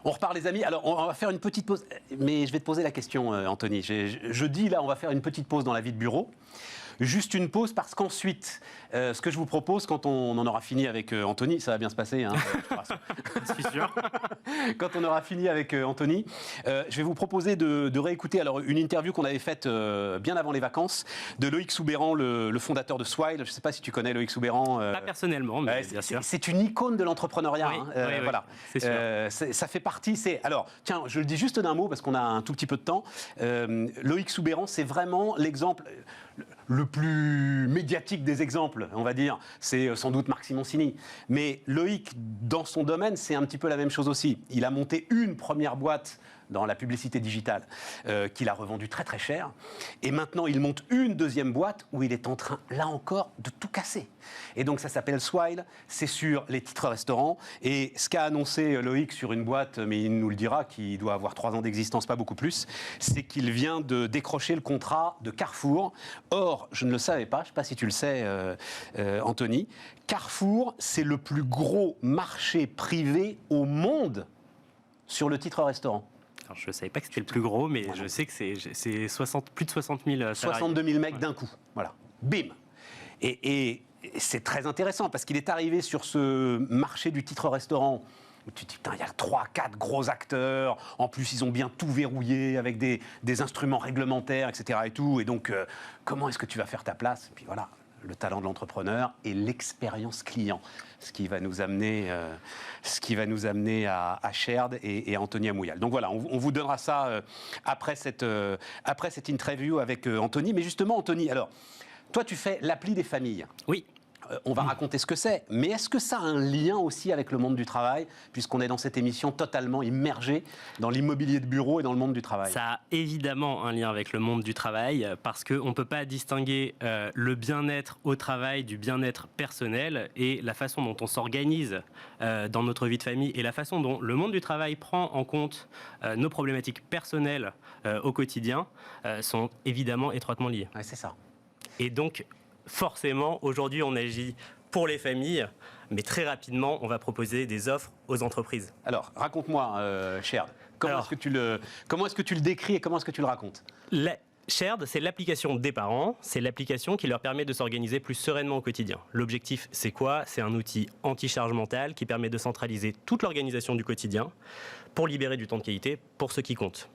On repart les amis. Alors on va faire une petite pause, mais je vais te poser la question Anthony. Je dis là on va faire une petite pause dans la vie de bureau. Juste une pause parce qu'ensuite, ce que je vous propose quand on en aura fini avec Anthony, ça va bien se passer, hein, je te rassure. Je suis sûr. Quand on aura fini avec Anthony, je vais vous proposer de réécouter alors, une interview qu'on avait faite bien avant les vacances de Loïc Soubeyran, le fondateur de Swile. Je ne sais pas si tu connais Loïc Soubeyran. Pas personnellement, mais bien sûr. C'est une icône de l'entrepreneuriat. Oui, hein, oui, voilà. c'est sûr. Ça fait partie. Alors, tiens, je le dis juste d'un mot parce qu'on a un tout petit peu de temps. Loïc Soubeyran, c'est vraiment l'exemple le plus médiatique des exemples, on va dire. C'est sans doute Marc Simoncini. Mais Loïc, dans son domaine, c'est un petit peu la même chose aussi. Il a monté une première boîte dans la publicité digitale, qu'il a revendue très très cher. Et maintenant, il monte une deuxième boîte où il est en train, là encore, de tout casser. Et donc, ça s'appelle Swile, c'est sur les titres restaurants. Et ce qu'a annoncé Loïc sur une boîte, mais il nous le dira, qui doit avoir 3 ans d'existence, pas beaucoup plus, c'est qu'il vient de décrocher le contrat de Carrefour. Or, je ne le savais pas, je ne sais pas si tu le sais, Anthony, Carrefour, c'est le plus gros marché privé au monde sur le titre restaurant. Alors, je ne savais pas que c'était le plus gros, mais je sais que c'est plus de 60 000 salariés. 62 000 mecs d'un coup. Voilà. Bim. Et c'est très intéressant parce qu'il est arrivé sur ce marché du titre restaurant où tu te dis, putain, il y a 3-4 gros acteurs. En plus, ils ont bien tout verrouillé avec des instruments réglementaires, etc. Et tout. Et donc, comment est-ce que tu vas faire ta place? Et puis voilà, le talent de l'entrepreneur et l'expérience client. Ce qui va nous amener à Shared et à Anthony Amouyal. Donc voilà, on vous donnera ça après cette interview avec Anthony. Mais justement, Anthony, alors, toi, tu fais l'appli des familles. Oui. On va raconter ce que c'est, mais est-ce que ça a un lien aussi avec le monde du travail, puisqu'on est dans cette émission totalement immergée dans l'immobilier de bureau et dans le monde du travail? Ça a évidemment un lien avec le monde du travail, parce qu'on ne peut pas distinguer le bien-être au travail du bien-être personnel, et la façon dont on s'organise dans notre vie de famille et la façon dont le monde du travail prend en compte nos problématiques personnelles au quotidien sont évidemment étroitement liées. Ouais, c'est ça. Et donc, forcément, aujourd'hui, on agit pour les familles, mais très rapidement, on va proposer des offres aux entreprises. Alors, raconte-moi, Shared, comment est-ce que tu le décris et comment est-ce que tu le racontes? Shared, c'est l'application des parents, c'est l'application qui leur permet de s'organiser plus sereinement au quotidien. L'objectif, c'est quoi? C'est un outil anti-charge mentale qui permet de centraliser toute l'organisation du quotidien pour libérer du temps de qualité pour ceux qui comptent.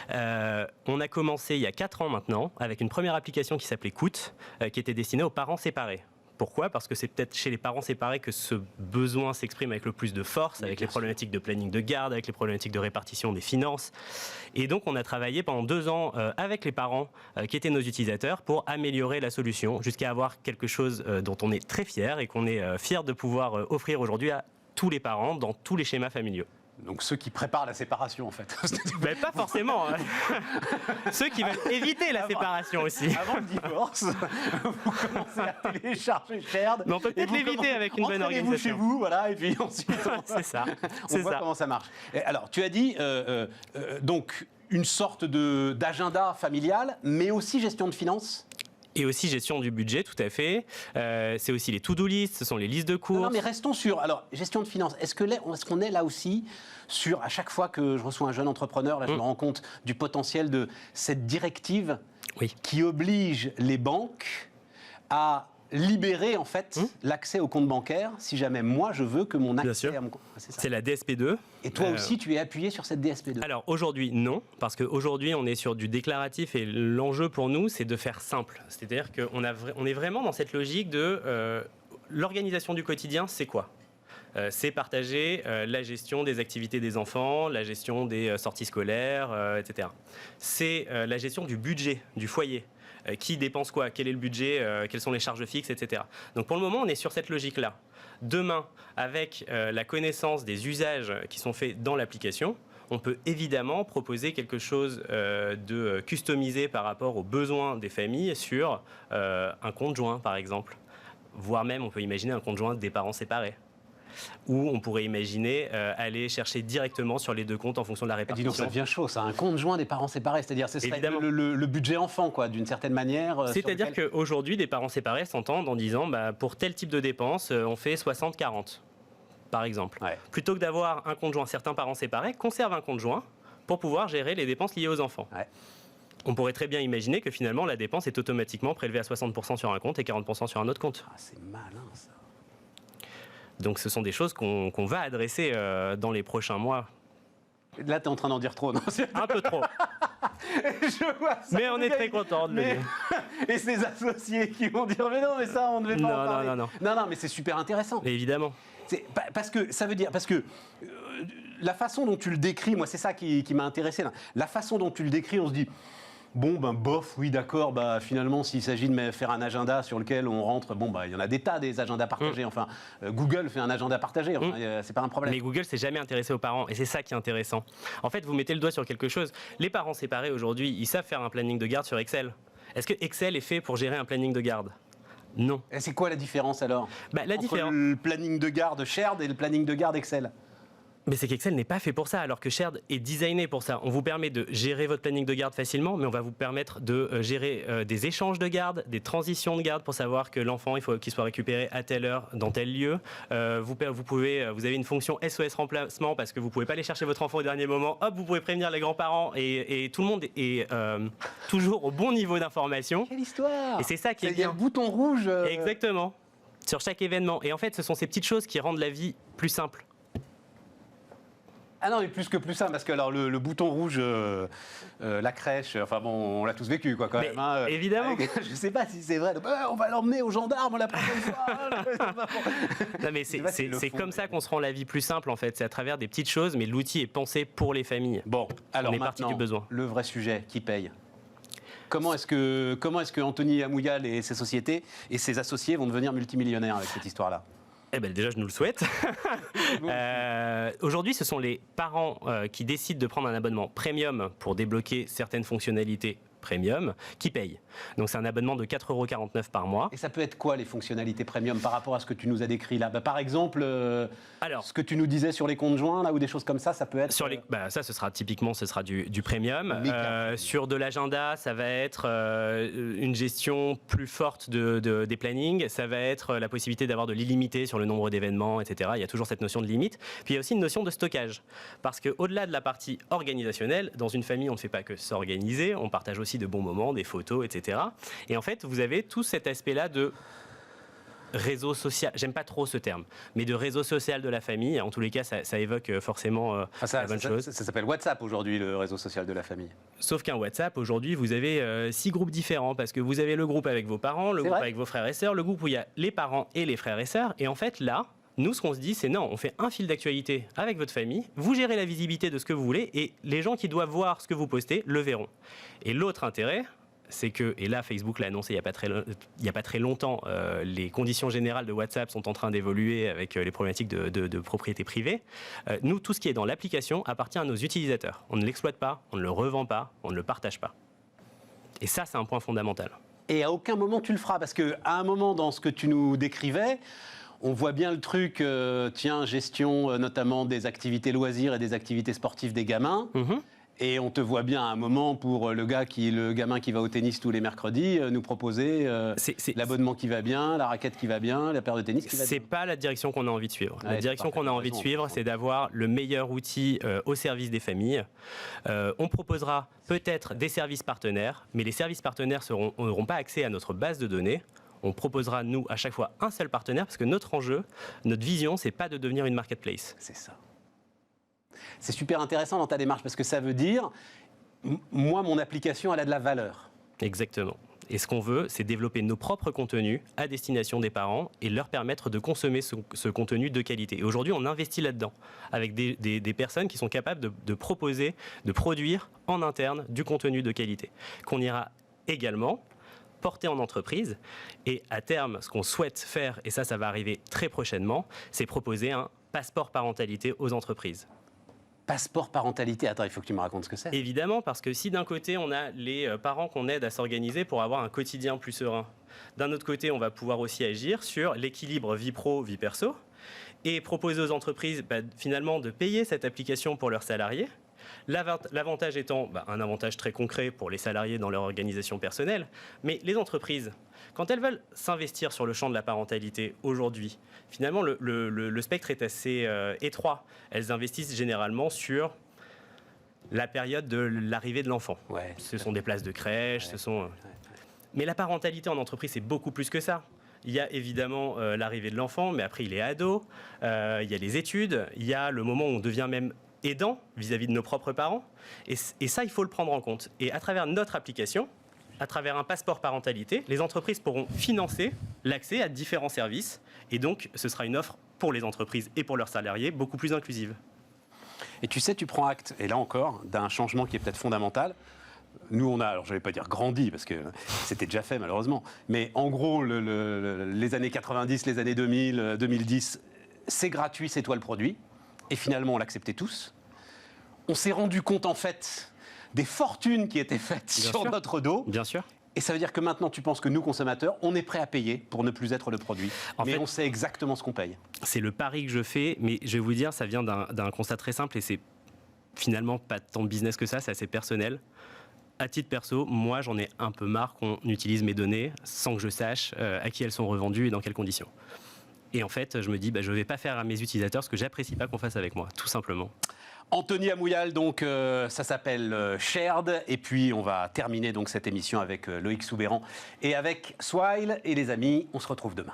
On a commencé il y a 4 ans maintenant avec une première application qui s'appelait Cout, qui était destinée aux parents séparés. Pourquoi? Parce que c'est peut-être chez les parents séparés que ce besoin s'exprime avec le plus de force, avec les problématiques de planning de garde, avec les problématiques de répartition des finances. Et donc, on a travaillé pendant 2 ans avec les parents qui étaient nos utilisateurs pour améliorer la solution, jusqu'à avoir quelque chose dont on est très fier et qu'on est fier de pouvoir offrir aujourd'hui à tous les parents dans tous les schémas familiaux. Donc ceux qui préparent la séparation, en fait. Mais pas forcément. Ceux qui veulent éviter la séparation aussi. Avant le divorce, vous commencez à télécharger Shared. Mais on peut peut-être l'éviter avec une bonne organisation. Vous chez vous, voilà, et puis ensuite c'est ça. On voit comment ça marche. Et alors, tu as dit donc une sorte d'agenda familial, mais aussi gestion de finances. Et aussi gestion du budget, tout à fait. C'est aussi les to-do list, ce sont les listes de courses. Non, mais restons sur, alors, gestion de finances. Est-ce qu'on est là aussi sur, à chaque fois que je reçois un jeune entrepreneur, là, je me rends compte du potentiel de cette directive qui oblige les banques à libérer en fait l'accès au compte bancaire si jamais moi je veux que mon accès à mon compte. C'est la DSP2. Et toi aussi tu es appuyé sur cette DSP2. Alors aujourd'hui non, parce qu'aujourd'hui on est sur du déclaratif et l'enjeu pour nous c'est de faire simple. C'est-à-dire qu'on est vraiment dans cette logique de l'organisation du quotidien, c'est quoi? C'est partager la gestion des activités des enfants, la gestion des sorties scolaires, etc. C'est la gestion du budget, du foyer. Qui dépense quoi? Quel est le budget? Quelles sont les charges fixes, etc. Donc pour le moment, on est sur cette logique-là. Demain, avec la connaissance des usages qui sont faits dans l'application, on peut évidemment proposer quelque chose de customisé par rapport aux besoins des familles sur un compte joint, par exemple. Voire même, on peut imaginer un compte joint des parents séparés. Ou on pourrait imaginer aller chercher directement sur les 2 comptes en fonction de la répartition. Dis donc, ça devient chaud, ça, un compte joint des parents séparés, c'est-à-dire ce serait le budget enfant, quoi, d'une certaine manière. C'est-à-dire qu'aujourd'hui, des parents séparés s'entendent en disant, pour tel type de dépenses, on fait 60-40. par exemple. Ouais. Plutôt que d'avoir un compte joint, certains parents séparés conservent un compte joint pour pouvoir gérer les dépenses liées aux enfants. Ouais. On pourrait très bien imaginer que finalement la dépense est automatiquement prélevée à 60% sur un compte et 40% sur un autre compte. Ah, c'est malin ça. Donc ce sont des choses qu'on va adresser dans les prochains mois. Là, tu es en train d'en dire trop, non? Un peu trop. Je vois ça. Mais on est très content de le dire. Et ces associés qui vont dire mais non, mais ça, on ne devait pas en parler. Non. Non, mais c'est super intéressant. Mais évidemment. Parce que ça veut dire, parce que la façon dont tu le décris, moi, c'est ça qui m'a intéressé. Là. La façon dont tu le décris, on se dit. Bon, ben bof, oui, d'accord, bah, finalement, s'il s'agit de faire un agenda sur lequel on rentre, bon, bah, il y en a des tas, des agendas partagés. Enfin, Google fait un agenda partagé, enfin, c'est pas un problème. Mais Google s'est jamais intéressé aux parents, et c'est ça qui est intéressant. En fait, vous mettez le doigt sur quelque chose. Les parents séparés, aujourd'hui, ils savent faire un planning de garde sur Excel. Est-ce que Excel est fait pour gérer un planning de garde? Non. Et c'est quoi la différence, alors Entre le planning de garde Shared et le planning de garde Excel? Mais c'est qu'Excel n'est pas fait pour ça, alors que Shared est designé pour ça. On vous permet de gérer votre planning de garde facilement, mais on va vous permettre de gérer des échanges de garde, des transitions de garde pour savoir que l'enfant, il faut qu'il soit récupéré à telle heure, dans tel lieu. Vous avez une fonction SOS remplacement parce que vous ne pouvez pas aller chercher votre enfant au dernier moment. Hop, vous pouvez prévenir les grands-parents et tout le monde est toujours au bon niveau d'information. Quelle histoire! Et c'est ça qui est bien. Il y a le bouton rouge. Exactement. Sur chaque événement. Et en fait, ce sont ces petites choses qui rendent la vie plus simple. Ah non, mais plus simple, parce que alors, le bouton rouge, la crèche, enfin bon, on l'a tous vécu, quoi, quand même. Hein, évidemment. Je sais pas si c'est vrai, on va l'emmener aux gendarmes la prochaine fois. Non, mais c'est comme ça qu'on se rend la vie plus simple, en fait. C'est à travers des petites choses, mais l'outil est pensé pour les familles. Bon, alors on est parti maintenant, du besoin. Le vrai sujet, qui paye? Comment est-ce que Anthony Amouyal et ses sociétés et ses associés vont devenir multimillionnaires avec cette histoire-là? Eh ben déjà, je nous le souhaite. Aujourd'hui, ce sont les parents qui décident de prendre un abonnement premium pour débloquer certaines fonctionnalités premium qui payent. Donc c'est un abonnement de 4,49 € par mois. Et ça peut être quoi les fonctionnalités premium par rapport à ce que tu nous as décrit là? Par exemple, ce que tu nous disais sur les comptes joints là, ou des choses comme ça peut être... Ça, ce sera du premium. Sur de l'agenda, ça va être une gestion plus forte des plannings. Ça va être la possibilité d'avoir de l'illimité sur le nombre d'événements, etc. Il y a toujours cette notion de limite. Puis il y a aussi une notion de stockage. Parce qu'au-delà de la partie organisationnelle, dans une famille, on ne fait pas que s'organiser, on partage aussi de bons moments, des photos, etc. Et en fait, vous avez tout cet aspect-là de réseau social, j'aime pas trop ce terme, mais de réseau social de la famille. En tous les cas, ça évoque forcément la bonne chose. Ça s'appelle WhatsApp aujourd'hui, le réseau social de la famille. Sauf qu'un WhatsApp, aujourd'hui, vous avez 6 groupes différents, parce que vous avez le groupe avec vos parents, le groupe avec vos frères et sœurs, le groupe où il y a les parents et les frères et sœurs. Et en fait, là, nous, ce qu'on se dit, c'est non, on fait un fil d'actualité avec votre famille, vous gérez la visibilité de ce que vous voulez, et les gens qui doivent voir ce que vous postez le verront. Et l'autre intérêt, c'est que, et là Facebook l'a annoncé il n'y a pas très longtemps, les conditions générales de WhatsApp sont en train d'évoluer avec les problématiques de propriété privée. Nous, tout ce qui est dans l'application appartient à nos utilisateurs. On ne l'exploite pas, on ne le revend pas, on ne le partage pas. Et ça, c'est un point fondamental. Et à aucun moment tu le feras, parce qu'à un moment dans ce que tu nous décrivais, on voit bien le truc, gestion notamment des activités loisirs et des activités sportives des gamins. Et on te voit bien à un moment pour le gamin qui va au tennis tous les mercredis, nous proposer l'abonnement qui va bien, la raquette qui va bien, la paire de tennis qui va bien. C'est pas la direction qu'on a envie de suivre. La direction qu'on a envie de suivre, c'est d'avoir le meilleur outil au service des familles. On proposera peut-être des services partenaires, mais les services partenaires n'auront pas accès à notre base de données. On proposera, nous, à chaque fois, un seul partenaire, parce que notre enjeu, notre vision, c'est pas de devenir une marketplace. C'est ça. C'est super intéressant dans ta démarche, parce que ça veut dire, moi, mon application, elle a de la valeur. Exactement. Et ce qu'on veut, c'est développer nos propres contenus à destination des parents et leur permettre de consommer ce contenu de qualité. Et aujourd'hui, on investit là-dedans, avec des personnes qui sont capables de proposer, de produire en interne du contenu de qualité, qu'on ira également porter en entreprise. Et à terme, ce qu'on souhaite faire, et ça va arriver très prochainement, c'est proposer un passeport parentalité aux entreprises. Passeport parentalité, attends, il faut que tu me racontes ce que c'est. Évidemment, parce que si d'un côté, on a les parents qu'on aide à s'organiser pour avoir un quotidien plus serein, d'un autre côté, on va pouvoir aussi agir sur l'équilibre vie pro, vie perso, et proposer aux entreprises finalement de payer cette application pour leurs salariés, L'avantage étant un avantage très concret pour les salariés dans leur organisation personnelle, mais les entreprises, quand elles veulent s'investir sur le champ de la parentalité aujourd'hui, finalement le spectre est assez étroit. Elles investissent généralement sur la période de l'arrivée de l'enfant. Ouais, ce sont des places de crèche, ouais. Mais la parentalité en entreprise, c'est beaucoup plus que ça. Il y a évidemment l'arrivée de l'enfant, mais après il est ado, il y a les études, il y a le moment où on devient même aidant vis-à-vis de nos propres parents. Et ça, il faut le prendre en compte. Et à travers notre application, à travers un passeport parentalité, les entreprises pourront financer l'accès à différents services. Et donc, ce sera une offre pour les entreprises et pour leurs salariés beaucoup plus inclusive. Et tu sais, tu prends acte, et là encore, d'un changement qui est peut-être fondamental. Nous, on a, alors je ne vais pas dire grandi, parce que c'était déjà fait malheureusement, mais en gros, les années 90, les années 2000, 2010, c'est gratuit, c'est toi le produit. Et finalement, on l'acceptait tous. On s'est rendu compte, en fait, des fortunes qui étaient faites sur notre dos. Bien sûr. Et ça veut dire que maintenant, tu penses que nous, consommateurs, on est prêts à payer pour ne plus être le produit. Mais on sait exactement ce qu'on paye. C'est le pari que je fais, mais je vais vous dire, ça vient d'un constat très simple et c'est finalement pas tant de business que ça, c'est assez personnel. À titre perso, moi, j'en ai un peu marre qu'on utilise mes données sans que je sache à qui elles sont revendues et dans quelles conditions. Et en fait, je me dis, je ne vais pas faire à mes utilisateurs ce que j'apprécie pas qu'on fasse avec moi, tout simplement. Anthony Amouyal, donc ça s'appelle Shared, et puis on va terminer donc cette émission avec Loïc Soubeyran et avec Swile. Et les amis, on se retrouve demain.